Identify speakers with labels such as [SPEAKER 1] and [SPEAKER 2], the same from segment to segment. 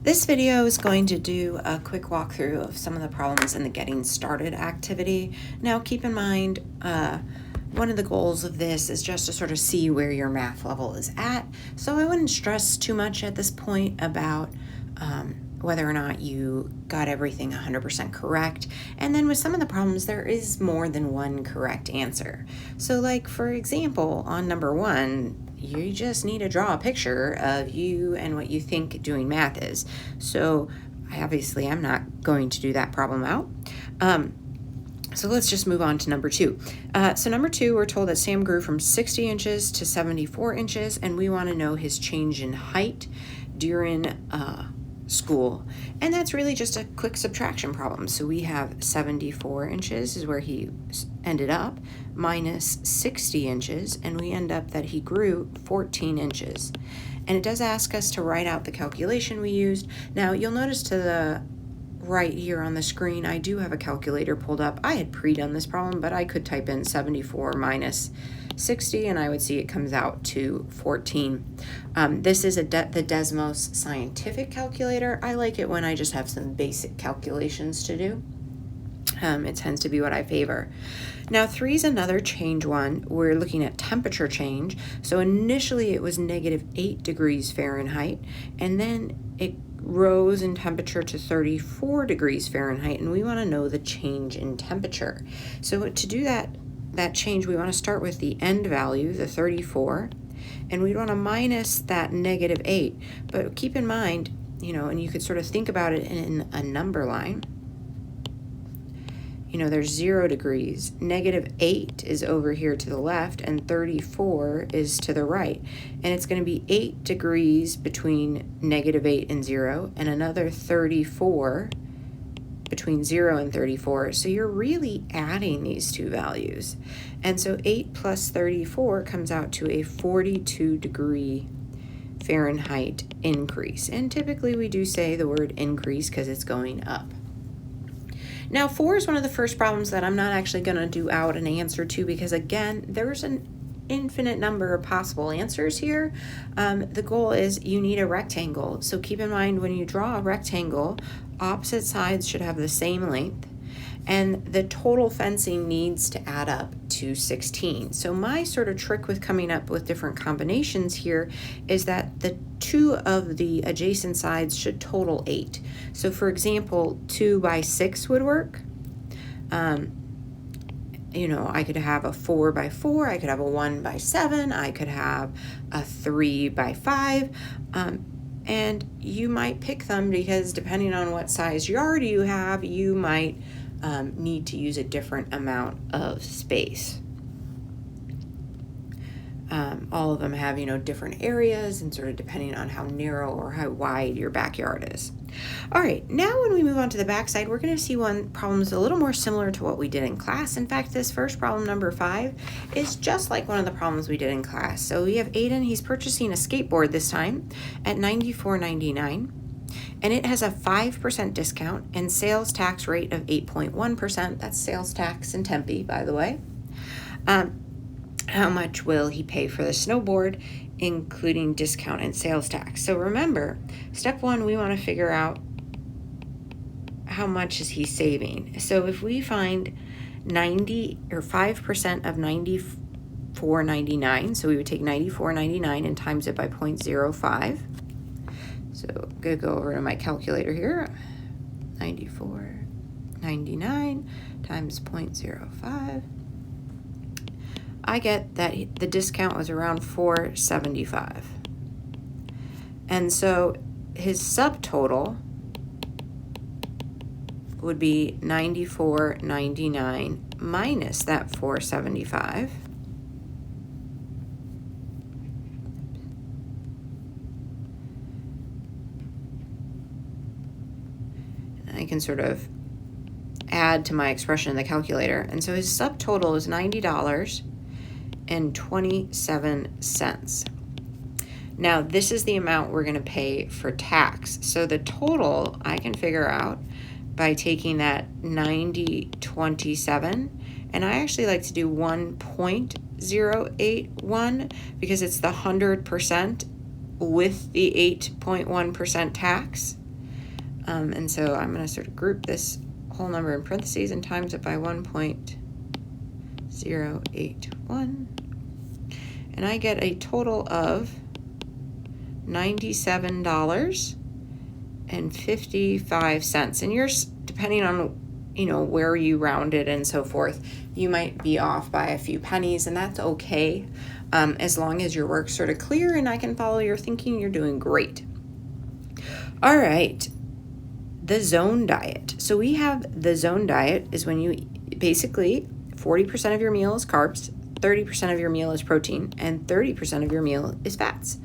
[SPEAKER 1] This video is going to do a quick walkthrough of some of the problems in the Getting Started activity. Now keep in mind, one of the goals of this is just to sort of see where your math level is at. So I wouldn't stress too much at this point about whether or not you got everything 100% correct. And then with some of the problems, there is more than one correct answer. So like, for example, on number 1, you just need to draw a picture of you and what you think doing math is. So obviously I'm not going to do that problem out. So let's just move on to number 2. So number 2, we're told that Sam grew from 60 inches to 74 inches, and we want to know his change in height during school. And that's really just a quick subtraction problem. So we have 74 inches is where he ended up, minus 60 inches, and we end up that he grew 14 inches. And it does ask us to write out the calculation we used. Now you'll notice to the right here on the screen, I do have a calculator pulled up. I had pre-done this problem, but I could type in 74 minus 60 and I would see it comes out to 14. This is the Desmos scientific calculator. I like it when I just have some basic calculations to do. It tends to be what I favor. Now 3 is another change one. We're looking at temperature change. So initially it was -8 degrees Fahrenheit, and then it rose in temperature to 34 degrees Fahrenheit, and we want to know the change in temperature. So to do that change, we want to start with the end value, the 34, and we want to minus that -8. But keep in mind, and you could sort of think about it in a number line. There's 0 degrees, -8 is over here to the left, and 34 is to the right. And it's going to be 8 degrees between -8 and 0, and another 34 between 0 and 34. So you're really adding these two values. And so 8 plus 34 comes out to a 42 degree Fahrenheit increase. And typically we do say the word increase because it's going up. Now 4 is one of the first problems that I'm not actually going to do out an answer to because, again, there's an infinite number of possible answers here. The goal is you need a rectangle. So keep in mind, when you draw a rectangle, opposite sides should have the same length, and the total fencing needs to add up to 16. So my sort of trick with coming up with different combinations here is that the 2 of the adjacent sides should total 8. So for example, 2 by 6 would work. I could have a 4 by 4, I could have a 1 by 7, I could have a 3 by 5, and you might pick them because depending on what size yard you have, you might need to use a different amount of space. All of them have, different areas and sort of depending on how narrow or how wide your backyard is. All right, now when we move on to the backside, we're going to see one problem is a little more similar to what we did in class. In fact, this first problem, number 5, is just like one of the problems we did in class. So we have Aiden, he's purchasing a skateboard this time at $94.99. And it has a 5% discount and sales tax rate of 8.1%. That's sales tax in Tempe, by the way. How much will he pay for the snowboard, including discount and sales tax? So remember, step 1, we want to figure out how much is he saving. So if we find 90 or 5% of $94.99, so we would take $94.99 and times it by 0.05. So I'm going to go over to my calculator here. $94.99 times 0.05. I get that the discount was around $4.75. And so his subtotal would be $94.99 minus that $4.75. I can sort of add to my expression in the calculator. And so his subtotal is $90.27. Now this is the amount we're going to pay for tax. So the total I can figure out by taking that 90.27, and I actually like to do 1.081 because it's the 100% with the 8.1% tax. And so I'm going to sort of group this whole number in parentheses and times it by 1.081. And I get a total of $97.55. And yours, depending on, where you rounded and so forth, you might be off by a few pennies, and that's okay. As long as your work's sort of clear and I can follow your thinking, you're doing great. All right, the zone diet. So we have the zone diet is when you basically 40% of your meal is carbs, 30% of your meal is protein, and 30% of your meal is fats.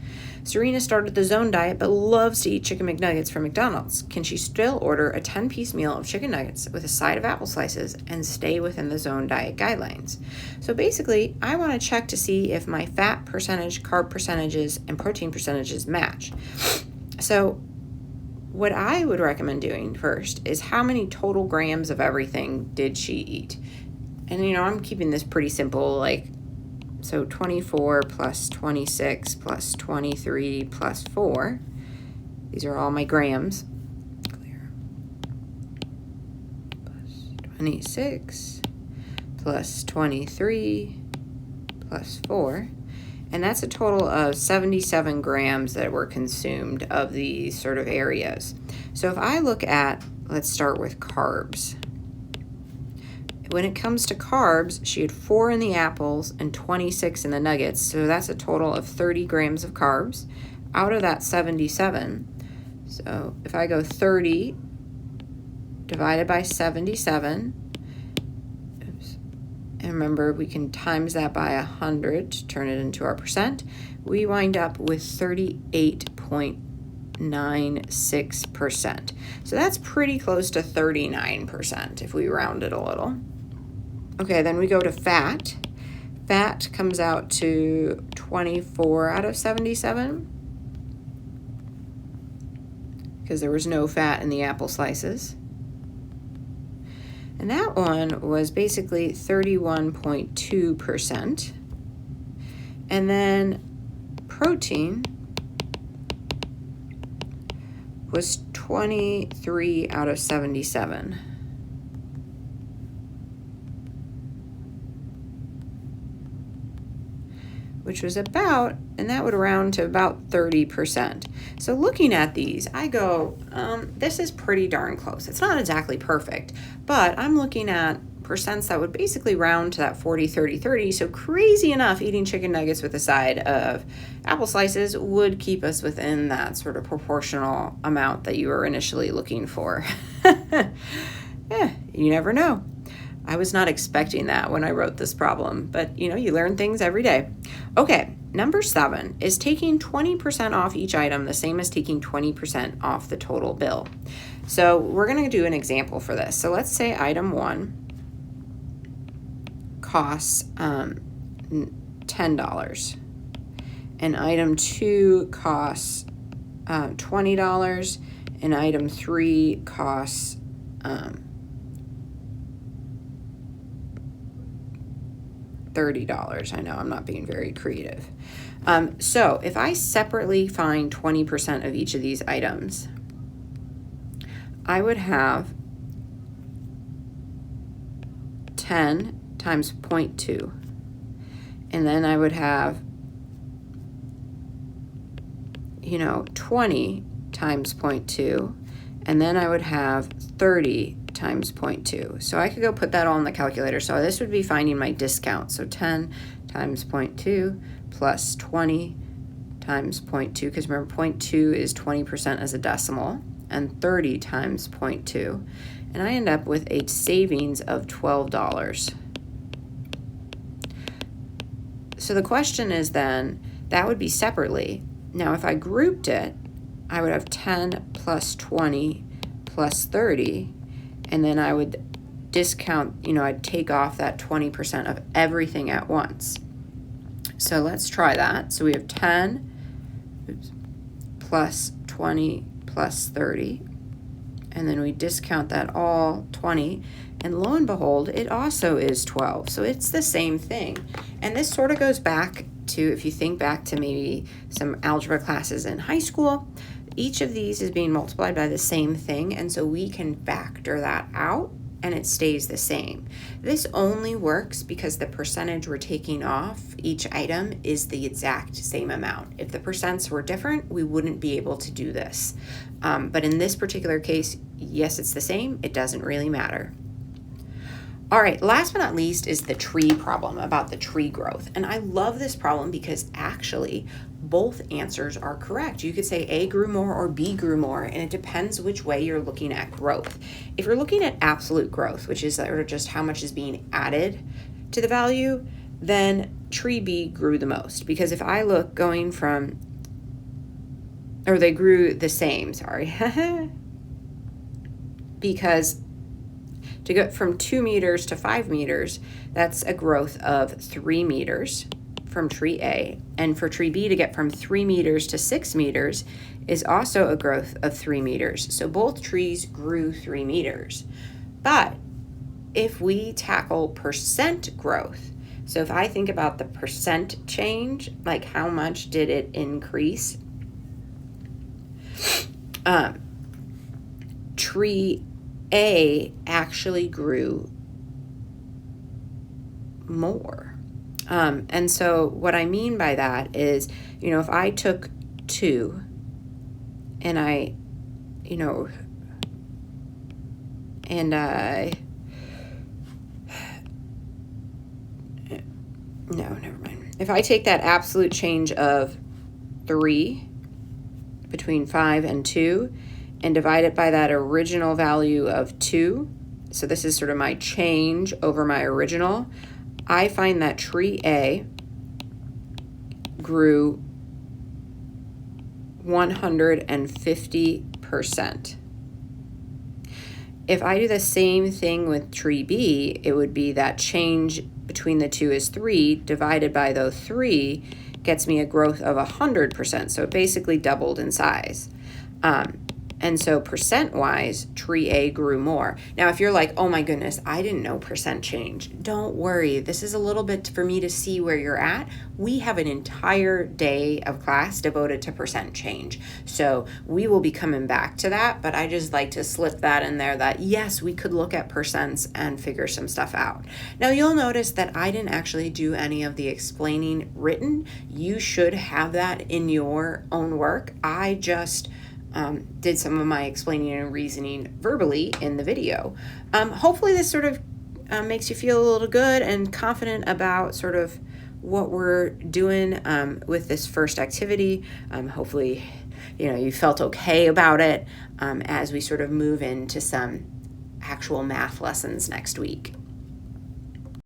[SPEAKER 1] Serena started the zone diet but loves to eat chicken McNuggets from McDonald's. Can she still order a 10-piece meal of chicken nuggets with a side of apple slices and stay within the zone diet guidelines? So basically, I want to check to see if my fat percentage, carb percentages, and protein percentages match. So what I would recommend doing first is how many total grams of everything did she eat? And, I'm keeping this pretty simple, so 24 plus 26 plus 23 plus 4. These are all my grams. Clear. Plus 26 plus 23 plus 4. And that's a total of 77 grams that were consumed of these sort of areas. So if I look at, let's start with carbs. When it comes to carbs, she had 4 in the apples and 26 in the nuggets. So that's a total of 30 grams of carbs out of that 77. So if I go 30 divided by 77, and remember we can times that by 100 to turn it into our percent, we wind up with 38.96%. So that's pretty close to 39% if we round it a little. Okay, then we go to fat. Fat comes out to 24 out of 77 because there was no fat in the apple slices. And that one was basically 31.2%. And then protein was 23 out of 77. Which was about, and that would round to about 30%. So looking at these, I go, this is pretty darn close. It's not exactly perfect, but I'm looking at percents that would basically round to that 40, 30, 30. So crazy enough, eating chicken nuggets with a side of apple slices would keep us within that sort of proportional amount that you were initially looking for. Yeah, you never know. I was not expecting that when I wrote this problem, but you learn things every day. Okay, number 7 is taking 20% off each item, the same as taking 20% off the total bill. So we're going to do an example for this. So let's say item 1 costs $10, and item 2 costs $20, and item 3 costs $30. I know I'm not being very creative. So if I separately find 20% of each of these items, I would have 10 times 0.2. And then I would have, 20 times 0.2. And then I would have 30 times 0.2. So I could go put that all in the calculator. So this would be finding my discount. So 10 times 0.2 plus 20 times 0.2, because remember 0.2 is 20% as a decimal, and 30 times 0.2. And I end up with a savings of $12. So the question is then, that would be separately. Now if I grouped it, I would have 10 plus 20 plus 30, and then I would discount, I'd take off that 20% of everything at once. So let's try that. So we have 10 plus 20 plus 30, and then we discount that all 20, and lo and behold, it also is 12. So it's the same thing. And this sort of goes back to, if you think back to maybe some algebra classes in high school, each of these is being multiplied by the same thing, and so we can factor that out and it stays the same. This only works because the percentage we're taking off each item is the exact same amount. If the percents were different, we wouldn't be able to do this. But in this particular case, yes, it's the same. It doesn't really matter. All right, last but not least is the tree problem, about the tree growth. And I love this problem because actually both answers are correct. You could say A grew more or B grew more, and it depends which way you're looking at growth. If you're looking at absolute growth, which is sort of just how much is being added to the value, then tree B grew the most. Because if I look going from, or they grew the same, sorry, because to go from 2 meters to 5 meters, that's a growth of 3 meters from tree A. And for tree B to get from 3 meters to 6 meters is also a growth of 3 meters. So both trees grew 3 meters. But if we tackle percent growth, so if I think about the percent change, like how much did it increase? Tree A actually grew more. And so what I mean by that is, if I took 2 and I, no, never mind. If I take that absolute change of 3 between 5 and 2 and divide it by that original value of 2, so this is sort of my change over my original, I find that tree A grew 150%. If I do the same thing with tree B, it would be that change between the two is 3 divided by those 3 gets me a growth of 100%. So it basically doubled in size. And so percent-wise, tree A grew more. Now, if you're like, oh my goodness, I didn't know percent change, don't worry. This is a little bit for me to see where you're at. We have an entire day of class devoted to percent change. So we will be coming back to that, but I just like to slip that in there that yes, we could look at percents and figure some stuff out. Now, you'll notice that I didn't actually do any of the explaining written. You should have that in your own work. I just did some of my explaining and reasoning verbally in the video. Hopefully this sort of makes you feel a little good and confident about sort of what we're doing with this first activity. Hopefully, you felt okay about it as we sort of move into some actual math lessons next week.